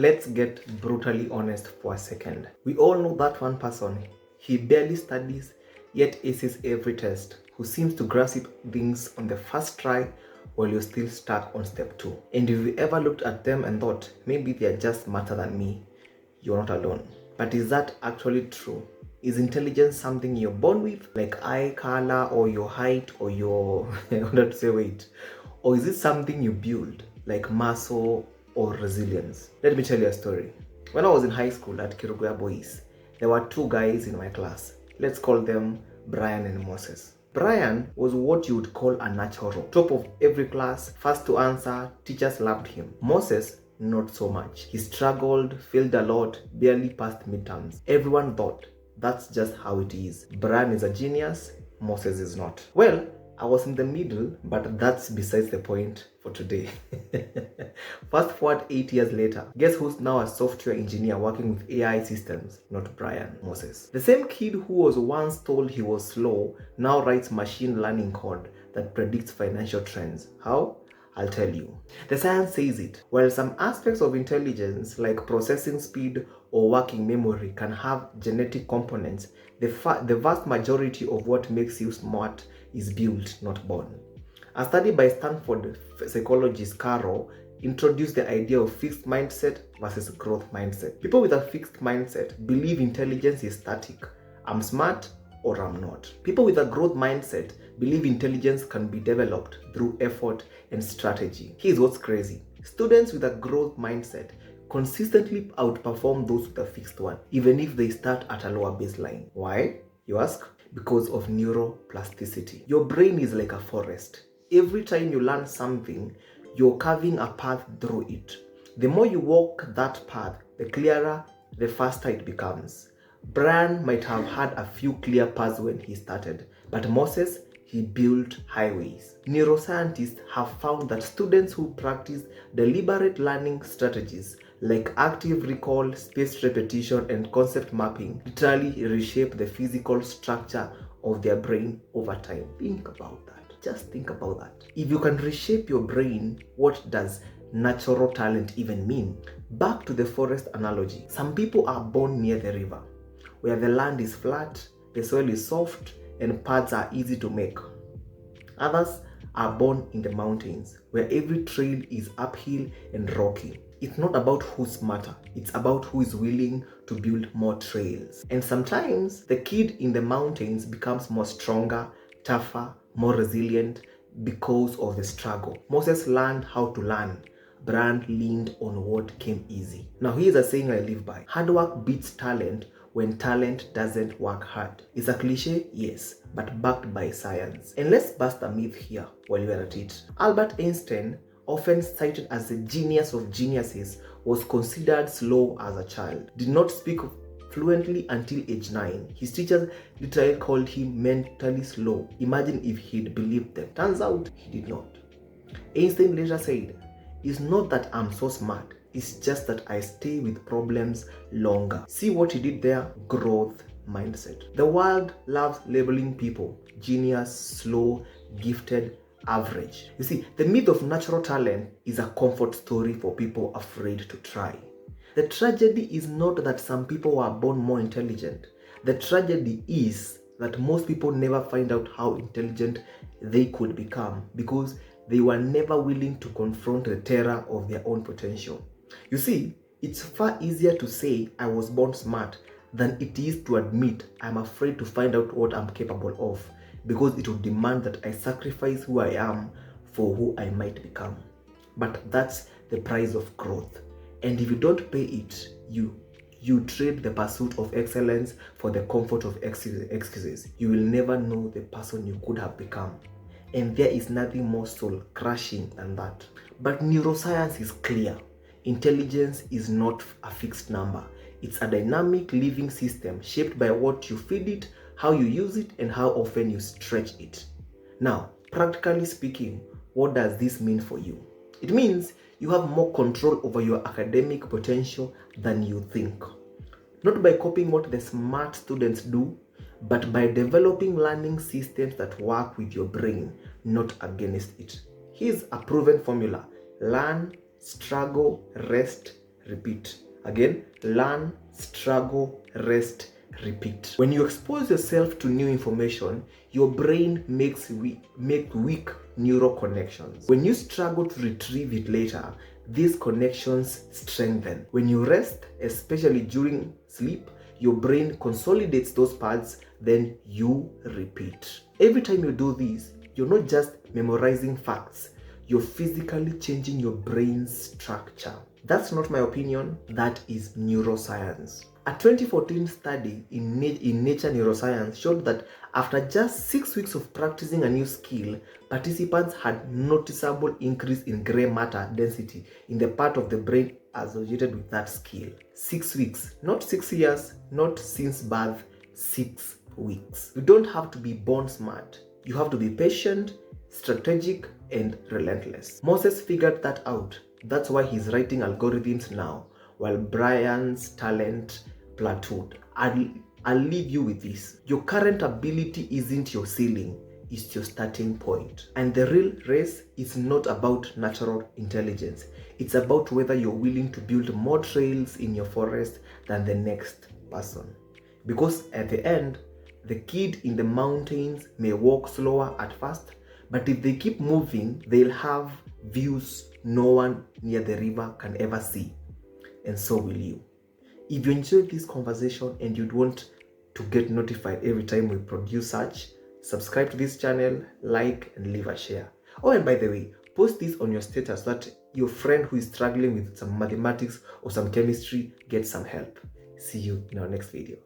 Let's get brutally honest for a second. We all know that one person. He barely studies, yet aces every test, who seems to grasp things on the first try while you're still stuck on step 2. And if you ever looked at them and thought, maybe they're just smarter than me, you're not alone. But is that actually true? Is intelligence something you're born with, like eye color or your height or your I wanted to say weight? Or is it something you build, like muscle or resilience? Let me tell you a story. When I was in high school at Kiruguya Boys, there were 2 guys in my class. Let's call them Brian and Moses. Brian was what you would call a natural. Top of every class, first to answer, teachers loved him. Moses, not so much. He struggled, failed a lot, barely passed midterms. Everyone thought, that's just how it is. Brian is a genius, Moses is not. Well, I was in the middle, but that's besides the point for today. Fast forward 8 years later, guess who's now a software engineer working with AI systems? Not Brian, Moses. The same kid who was once told he was slow now writes machine learning code that predicts financial trends. How? I'll tell you. The science says it. While some aspects of intelligence like processing speed or working memory can have genetic components, the vast majority of what makes you smart is built, not born. A study by Stanford psychologist Carroll introduced the idea of fixed mindset versus growth mindset. People with a fixed mindset believe intelligence is static. I'm smart or I'm not. People with a growth mindset believe intelligence can be developed through effort and strategy. Here's what's crazy. Students with a growth mindset consistently outperform those with a fixed one, even if they start at a lower baseline. Why, you ask? Because of neuroplasticity. Your brain is like a forest. Every time you learn something, you're carving a path through it. The more you walk that path, the clearer, the faster it becomes. Brian might have had a few clear paths when he started, but Moses, he built highways. Neuroscientists have found that students who practice deliberate learning strategies like active recall, spaced repetition, and concept mapping literally reshape the physical structure of their brain over time. Think about that. Just think about that. If you can reshape your brain, what does natural talent even mean? Back to the forest analogy. Some people are born near the river, where the land is flat, the soil is soft, and paths are easy to make. Others are born in the mountains, where every trail is uphill and rocky. It's not about who's smarter, it's about who is willing to build more trails. And sometimes the kid in the mountains becomes more stronger, tougher, more resilient because of the struggle. Moses learned how to learn. Brian leaned on what came easy. Now here's a saying I live by. Hard work beats talent when talent doesn't work hard. It's a cliche, yes, but backed by science. And let's bust a myth here while we're at it. Albert Einstein, often cited as the genius of geniuses, was considered slow as a child. Did not speak fluently until age 9. His teachers literally called him mentally slow. Imagine if he'd believed them. Turns out he did not. Einstein later said, "It's not that I'm so smart, it's just that I stay with problems longer." See what he did there? Growth mindset. The world loves labeling people genius, slow, gifted, average. You see, the myth of natural talent is a comfort story for people afraid to try. The tragedy is not that some people are born more intelligent. The tragedy is that most people never find out how intelligent they could become because they were never willing to confront the terror of their own potential. You see, it's far easier to say I was born smart than it is to admit I'm afraid to find out what I'm capable of, because it would demand that I sacrifice who I am for who I might become. But that's the price of growth. And if you don't pay it, you trade the pursuit of excellence for the comfort of excuses. You will never know the person you could have become. And there is nothing more soul crushing than that. But neuroscience is clear. Intelligence is not a fixed number. It's a dynamic living system shaped by what you feed it, how you use it, and how often you stretch it. Now, practically speaking, what does this mean for you? It means you have more control over your academic potential than you think. Not by copying what the smart students do, but by developing learning systems that work with your brain, not against it. Here's a proven formula. Learn, struggle, rest, repeat. Again, learn, struggle, rest, repeat. When you expose yourself to new information, your brain makes weak neural connections. When you struggle to retrieve it later, these connections strengthen. When you rest, especially during sleep, your brain consolidates those parts, then you repeat. Every time you do this, you're not just memorizing facts, you're physically changing your brain's structure. That's not my opinion, that is neuroscience. A 2014 study in Nature Neuroscience showed that after just 6 weeks of practicing a new skill, participants had noticeable increase in gray matter density in the part of the brain associated with that skill. 6 weeks, not 6 years, not since birth, 6 weeks. You don't have to be born smart. You have to be patient, strategic, and relentless. Moses figured that out. That's why he's writing algorithms now, while Brian's talent plateaued. I'll leave you with this. Your current ability isn't your ceiling, it's your starting point. And the real race is not about natural intelligence. It's about whether you're willing to build more trails in your forest than the next person. Because at the end, the kid in the mountains may walk slower at first, but if they keep moving, they'll have views no one near the river can ever see. And so will you. If you enjoyed this conversation and you'd want to get notified every time we produce such, subscribe to this channel, like, and leave a share. Oh, and by the way, post this on your status so that your friend who is struggling with some mathematics or some chemistry gets some help. See you in our next video.